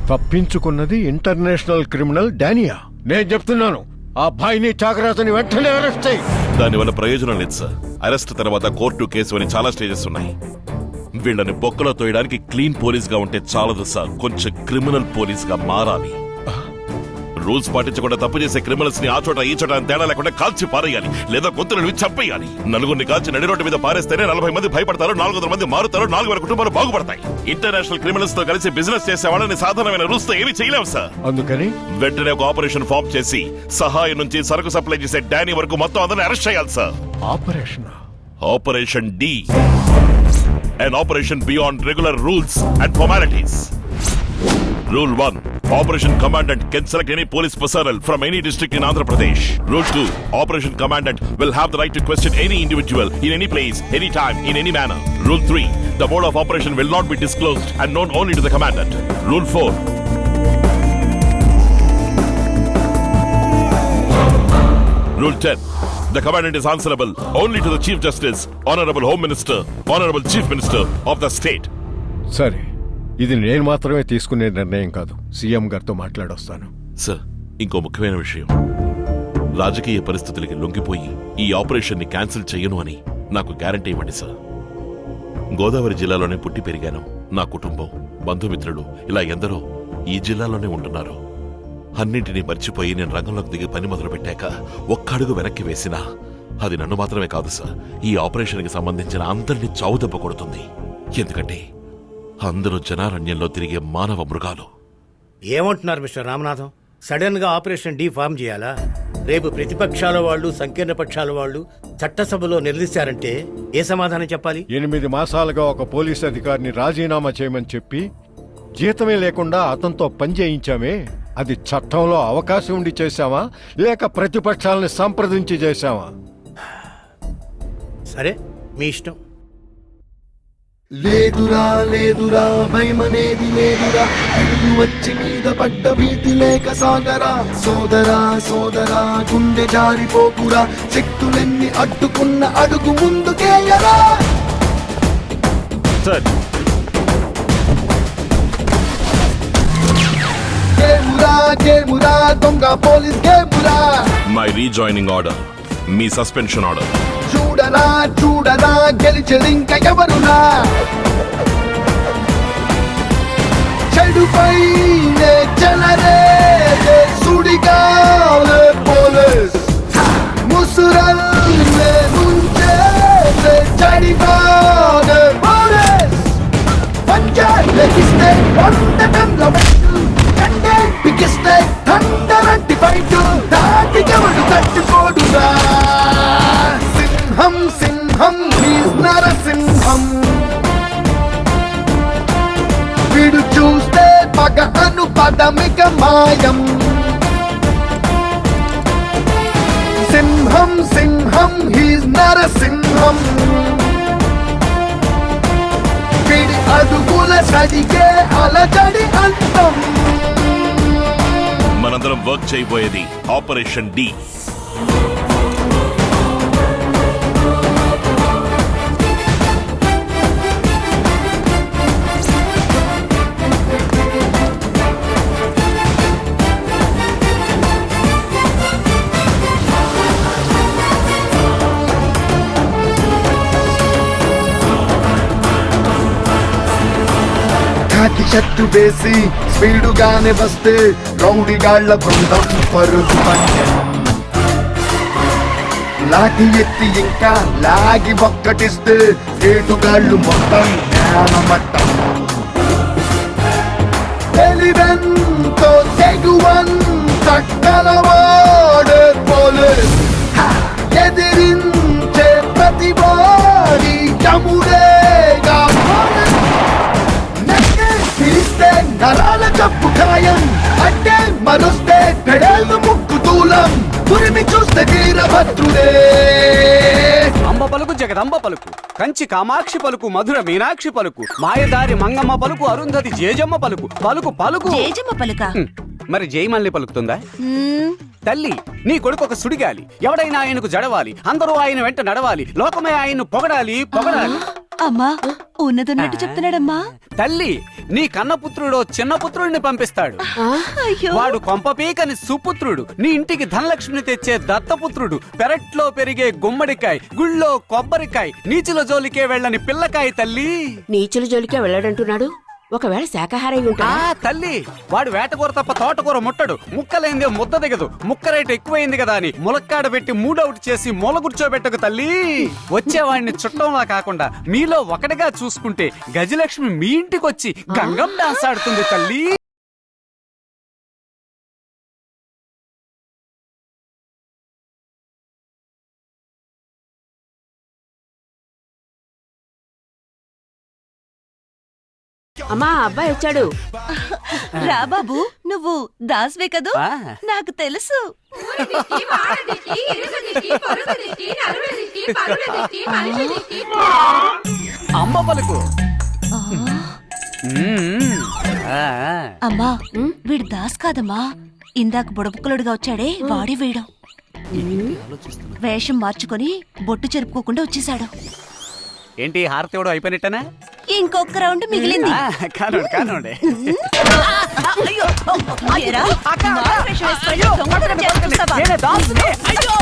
తప్పించుకున్నది international criminal డానియా. నేను చెప్తున్నాను, ఆ అబ్బాయిని చాకరాతని వెంటనే అరెస్ట్ చేయి. దానివల్ల ప్రయోజనం లేదు సార్. అరెస్ట్ తర్వాత కోర్టు కేసు అని చాలా స్టేజెస్ ఉన్నాయి. వీళ్ళని బొక్కలో తోయడానికి క్లీన్ పోలీస్ గా ఉంటే చాలదు సార్, కొంచెం క్రిమినల్ పోలీస్ గా మారాలి. రూల్స్ పాటించకుండా తప్పు చేసే క్రిమినల్స్ ని ఆ చోట ఈ చోట తేడా లేకుండా కాల్చి పారేయాలి, లేదా గొంతులను చంపేయాలి. నలుగురిని కాల్చి నడి రోడ్డు మీద పారేస్తేనే 40 మంది భయపడతారు, 400 మంది మారుతారు, 4000 కుటుంబాలు బాగుపడతాయి. ఇంటర్నేషనల్ క్రిమినల్స్ తో కలిసి బిజినెస్ చేసే వాళ్ళని సాధారణమైన రూల్స్ తో ఏమీ చేయలేము సార్. అందుకని వెంటనే ఒక ఆపరేషన్ ఫామ్ చేసి సహాయం నుంచి సరుకు సప్లై చేసే డానీ వరకు మొత్తం అందరిని అరెస్ట్ చేయాలి sir. Operation D, an operation beyond regular rules and formalities. Rule 1. Operation Commandant can select any police personnel from any district in Andhra Pradesh. Rule 2. Operation Commandant will have the right to question any individual in any place, any time, in any manner. Rule 3. The mode of operation will not be disclosed and known only to the Commandant. Rule 4. Rule 10. The Commandant is answerable only to the Chief Justice, Honorable Home Minister, Honorable Chief Minister of the state. సరే, ఇది నేను మాత్రమే తీసుకునే నిర్ణయం కాదు. CM గారితో మాట్లాడొస్తాను. Sir, ఇంకో ముఖ్యమైన విషయం. రాజకీయ పరిస్థితులకి లొంగిపోయి ఈ ఆపరేషన్ ని క్యాన్సిల్ చెయ్యను అని నాకు గ్యారంటీ ఇవ్వండి సార్. గోదావరి జిల్లాలోనే పుట్టి పెరిగాను. నా కుటుంబం, బంధుమిత్రులు ఇలా ఎందరో ఈ జిల్లాలోనే ఉంటున్నారు. అన్నింటినీ మర్చిపోయి నేను రంగంలోకి దిగి పని మొదలు పెట్టాక ఒక్క అడుగు వెనక్కి వేసినా అది నన్ను మాత్రమే కాదు సార్, ఈ ఆపరేషన్ కి సంబంధించిన అందరినీ చావుదెబ్బ కొడుతుంది. ఎందుకంటే అందరూ జనారణ్యంలో తిరిగే మానవ మృగాలు. ఏమంటున్నారు మిస్టర్ రామనాథం? సడన్ గా ఆపరేషన్ డి ఫామ్ చేయాలా? రేపు ప్రతిపక్షాల వాళ్ళు, సంకీర్ణ పక్షాల వాళ్ళు చట్టసభలో నిలదీశారంటే ఏ సమాధానం చెప్పాలి? 8 మాసాలుగా ఒక పోలీస్ అధికారిని రాజీనామా చేయమని చెప్పి జీతమే లేకుండా అతనితో పని చేయించామే, అది చట్టంలో అవకాశం ఉండి చేశామా లేక ప్రతిపక్షాలను సంప్రదించి చేశామా? సరే, మీ ఇష్టం. లేదురా లేదురా భయమనేది లేదురా, అడుగు వచ్చి మీద పడ్డ భీతి లేక సాగరా. సోదరా సోదరా గుండె జారిపోకురా, శక్తులెన్ని అడ్డుకున్న అడుగు ముందుకేయరా. సార్, గేమురా గేమురా దొంగ పోలీస్ గేమురా. మై రీజాయినింగ్ ఆర్డర్, మీ సస్పెన్షన్ ఆర్డర్. చూడరా చూడరా గెలిచెదింక ఎవరురా, చెడుపై చెలరే సుడిగాలే పోలీస్, ముసురల్లే ముంచే చడిగాలే పోలీస్. పంచాయతీస్తే వందటంలో కంటే బిగిస్తే థండరంటి ఫైట్, దాటికెవడు తట్టుకోడురా. సింహం సింహం హీస్ నరసింహం, వీడు చూస్తే పగ అను పదమిక మాయం. సింహం సింహం హీస్ నరసింహం, వీడి అడుగుల సడిగే అలజడి అంతం. మనందరం వర్క్ చేయబోయేది ఆపరేషన్ డి. కాకి షట్టు వేసి స్పీడుగానే వస్తే రౌడీగాళ్ల బృందం పరుగు పందెం. లాఠీ ఎత్తి ఇంకా లాగి ఒక్కటిస్తే ఏటుగాళ్ళు మొత్తం జ్ఞానమట్టం. తెలివెంతో తెగువంత కలవాడే పోలీస్, ఎదిరించే ప్రతివాడి తమ్ముడేగా పోలీస్. పిలిస్తే నరాల కప్పు ఖాయం, అంటే మరుస్తే పెడేళ్ళు ముక్కు దూలం, పురిమి చూస్తే వీరభద్రుడే. అంబ పలుకు జగదంబ పలుకు, కంచి కామాక్షి పలుకు, మధుర మీనాక్షి పలుకు, మాయదారి మంగమ్మ పలుకు, అరుంధతి జేజమ్మ పలుకు. పలుకు పలుకు జేజమ్మ పలుక. మరి జయమల్ని పలుకుతుందా? తల్లి, నీ కొడుకు ఒక సుడిగాలి, ఎవడైనా ఆయనకు జడవాలి, అందరూ ఆయన వెంట నడవాలి, లోకమే ఆయన్ను పొగడాలి పొగడాలి. అమ్మా, ఉన్నదన్నట్టు చెప్తున్నాడమ్మా. తల్లి, నీ కన్నపుత్రుడు చిన్న పుత్రుడిని పంపిస్తాడు. అయ్యో, వాడు కొంపపీకని సుపుత్రుడు, నీ ఇంటికి ధనలక్ష్మిని తెచ్చే దత్తపుత్రుడు, పెరట్లో పెరిగే గుమ్మడికాయ, గుళ్ళో కొబ్బరికాయ, నీచుల జోలికే వెళ్ళని పిల్లకాయ తల్లి. నీచుల జోలికే వెళ్ళడంటున్నాడు. ఒకవేళ శాకాహారం ఆ ఉంటాడా? తల్లి, వాడు వేటకూర తప్ప తోటకూర ముట్టడు. ముక్కలేందే ముద్ద దిగదు. ముక్క రేటు ఎక్కువైంది కదా అని ములక్కాడ పెట్టి మూడౌట్ చేసి మూల కూర్చోబెట్టకు తల్లి. వచ్చేవాడిని చుట్టంలా కాకుండా మీలో ఒకటిగా చూసుకుంటే గజలక్ష్మి మీ ఇంటికొచ్చి గంగం డాన్స్ ఆడుతుంది తల్లి. అమ్మా, అబ్బాయి వచ్చాడు. రా బాబు, నువ్వు దాస్వే కదూ? ఆ. నాకు తెలుసు. అమ్మ పలుకు. ఆ. అమ్మా, వీడు దాస్ కాదమ్మా. ఇందాక బుడబుక్కలుడుగా వచ్చాడే వాడే వీడు. వేషం మార్చుకొని బొట్టు చెరుపుకోకుండా వచ్చేసాడు. ఏంటి హారతి ఇవ్వడం అయిపోయినట్టనా? ఇంకొక రౌండ్ మిగిలింది. కానండి కానండి. అయ్యో, ఏరా? అక్క, మారు వేషం వేసుకొని అయ్యో, దొంగతనం చేసి చూస్తావా? నేనే దాసుని. అయ్యో,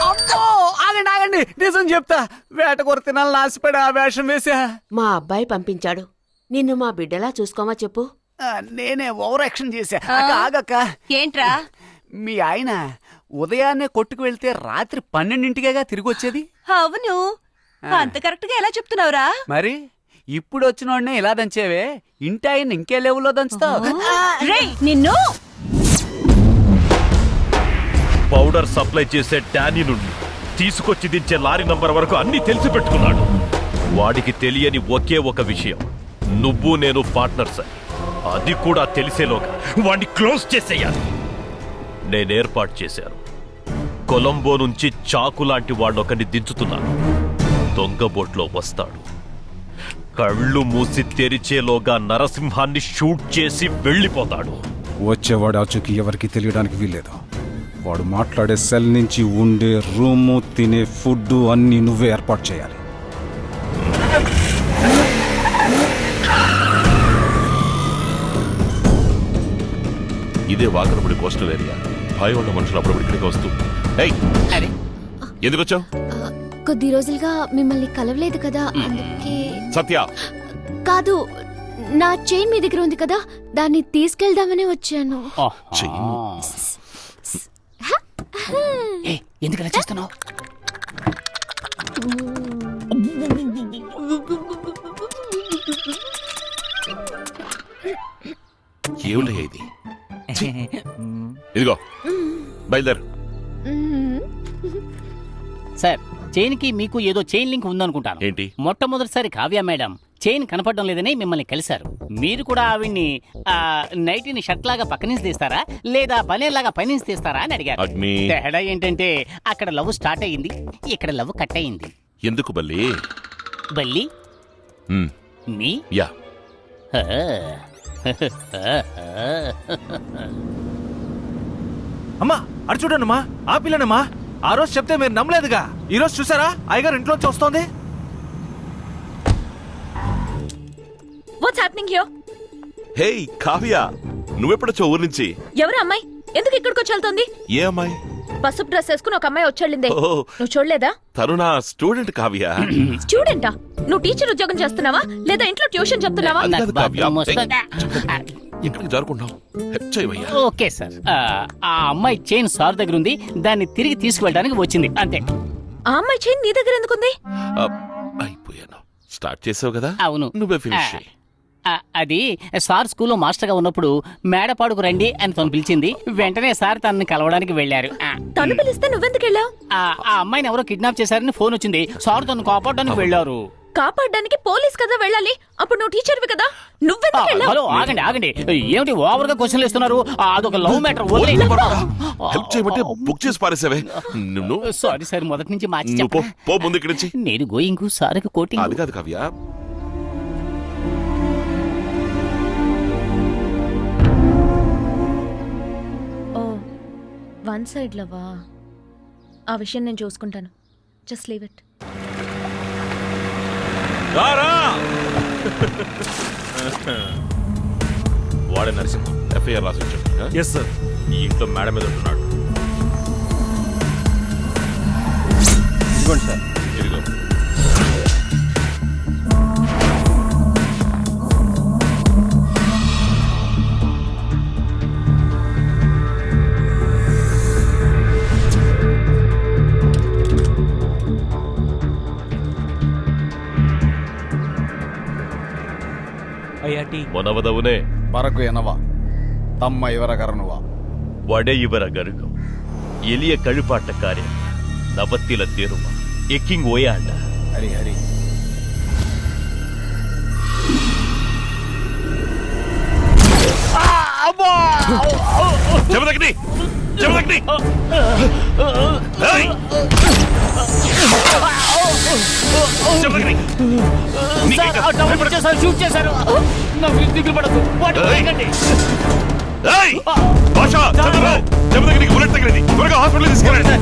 అమ్మో, ఆగండి ఆగండి, నిజం చెప్తా. వేటకూర తినాలని ఆశపడి ఆ వేషం వేసా. మా అబ్బాయి పంపించాడు. నిన్ను మా బిడ్డలా చూసుకోమా చెప్పు. నేనే ఓవర్ యాక్షన్ చేశా. అక్క ఆగక్క. ఏంట్రా? మీ ఆయన ఉదయాన్నే కొట్టుకు వెళ్తే రాత్రి 12ంటికేగా తిరిగి వచ్చేది. అవును, అంత కరెక్ట్ గా ఎలా చెప్తున్నావురా? మరి ఇప్పుడు వచ్చినోడ్నే ఇలా దంచేవే, ఇంటి ఆయన ఇంకే లెవెల్లో దంచుతావు. రేయ్, నిన్ను పౌడర్ సప్లై చేసే డానీ నుండి తీసుకొచ్చి దించే లారీ నంబర్ వరకు అన్ని తెలిసి పెట్టుకున్నాడు. వాడికి తెలియని ఒకే ఒక విషయం, నువ్వు నేను పార్ట్నర్స్ అని. అది కూడా తెలిసేలోగా వాడిని క్లోజ్ చేసేయాలి. నేనేర్పాటు చేశాను. కొలంబో నుంచి చాకు లాంటి వాడొకరిని దించుతున్నాను. దొంగ బోట్లో వస్తాడు. కళ్ళు మూసి తెరిచేలోగా నరసింహాన్ని షూట్ చేసి వెళ్ళిపోతాడు. వచ్చేవాడు ఆచూకీ ఎవరికి తెలియడానికి వీల్లేదు. వాడు మాట్లాడే సెల్ నుంచి ఉండే రూము, తినే ఫుడ్ అన్నీ నువ్వే ఏర్పాటు చేయాలి. ఇదే వాకరపుడి కోస్టల్ ఏరియా. భయం ఉన్న మనుషులు అప్పుడప్పుడు ఇక్కడికి వస్తూ ఏయ్, ఎందుకు వచ్చావు? కొద్ది రోజులుగా మిమ్మల్ని కలవలేదు కదా, అందుకే. సత్య, కాదు, నా చైన్ మీ దగ్గర ఉంది కదా, దాన్ని తీసుకెళ్దామని వచ్చాను. ఎందుకలా చేస్తున్నావు? ఏమిటయ్యా ఇది? ఇదిగో బయలుదేరు. సార్, చైన్ కి మీకు ఏదో చైన్ లింక్ ఉందనుకుంటాను. ఏంటి? మొట్టమొదటిసారి కావ్య మేడం చైన్ కనపడడం లేదని మిమ్మల్ని కలిశారు. మీరు కూడా ఆవిడ్ని నైటీని షర్ట్ లాగా పక్క నుంచి తీస్తారా లేదా బనేలాగా పైనుంచి తీస్తారా అని అడిగారు. అగ్ని. తేడా ఏంటంటే అక్కడ లవ్ స్టార్ట్ అయ్యింది, ఇక్కడ లవ్ కట్ అయ్యింది. ఎందుకు బల్లి? బల్లి మీ యా అమ్మా, అటు చూడండమ్మా, ఆ పిల్లనమ్మా. ఆ రోజు చెప్తే మీరు నమ్మలేదుగా. ఈ రోజు చూసారా, అయ్యగారు ఇంట్లోంచి వస్తోంది. What's happening here? Hey Kavya, నువ్వెప్పుడొచ్చావు ఊరు నుంచి? ఎవరు అమ్మాయి? ఎందుకు ఇక్కడికి వచ్చి వెళ్తోంది? ఏ అమ్మాయి? పసుపు డ్రెస్ వేసుకుని ఒక అమ్మాయి వచ్చేళ్ళిందే. ఓ, నువ్వు చూడలేదా? తను నా స్టూడెంట్ కావ్య. స్టూడెంటా? నువ్వు టీచర్ ఉద్యోగం చేస్తున్నావా లేదా ఇంట్లో ట్యూషన్ చెప్తున్నావా? అది కాదు నాకు కావ్య. బాత్రూమ్ వస్తుంది. ఎక్కడికి జారుకుంటావు? హెచ్చయ్యా. ఓకే సార్, ఆ అమ్మాయి చైన్ సార్ దగ్గర ఉంది, దాన్ని తిరిగి తీసుకువెళ్ళడానికి వచ్చింది అంతే. ఆ అమ్మాయి చైన్ నీ దగ్గర ఎందుకుంది? అయిపోయాను. స్టార్ట్ చేసావు కదా, అవును. నువ్వే ఫినిష్ చేయి. అది సార్ స్కూల్లో మాస్టర్ గా ఉన్నప్పుడు మేడపాడుకు రండి అని తను పిలిచింది. వెంటనే సార్ తనని కలవడానికి వెళ్లారు. తను పిలిస్తే నువ్వెందుకు వెళ్ళావు? ఆ అమ్మాయిని ఎవరో కిడ్నాప్ చేశారని ఫోన్ వచ్చింది. సార్ తను కాపాడడానికి వెళ్లారు. కాపాడడానికి పోలీస్ కదా వెళ్ళాలి, అప్పుడు నువ్వు టీచర్వి కదా, నువ్వెందుకు వెళ్ళావు? హలో, ఆగండి ఆగండి, ఏమిటి ఓవర్ గా క్వశ్చన్లు ఇస్తున్నారు? అదొక లవ్ మ్యాటర్. హెల్ప్ చేయమంటే బుక్ చేసి పారేసావే. నువ్వు సారీ సార్, మొదటి నుంచి మార్చి నువ్వు పో, పో ముందు ఇక్కడి నుంచి. నేను గోయింగ్, సార్కి కోటింగ్. అది కాదు కావ్య. One side లవా? ఆ విషయం నేను చూసుకుంటాను. Just leave it. రారా వాడే నరసింహం ఎఫ్ఐఆర్ రాసి వచ్చాడు. Yes sir. ఈ ఇంట్లో మేడ మీద ఉంటున్నాడు. ఇదిగోండి సార్. ఇదిగో. ಮೊನವದವನೇ ಬರಕು ಏನವ ತಮ್ಮ ಇವರ ಕರನುವ ಒಡೆಯುವರ ಗರುಗು ಎಲಿಯ ಕಳುಪಾಟ ಕಾರ್ಯ ನವತ್ತಿಲ ತೇರುವ ಎಕ್ಕಿಂಗ್ ಓಯಾಡ ಹರಿ ಹರಿ చెమదగ్ని చెమదగ్ని షూట్ చేశారు. దిగులు పడదు. చెమదగ్నికి బుల్లెట్ తగిలింది. త్వరగా హాస్పిటల్ తీసుకెళ్ళండి.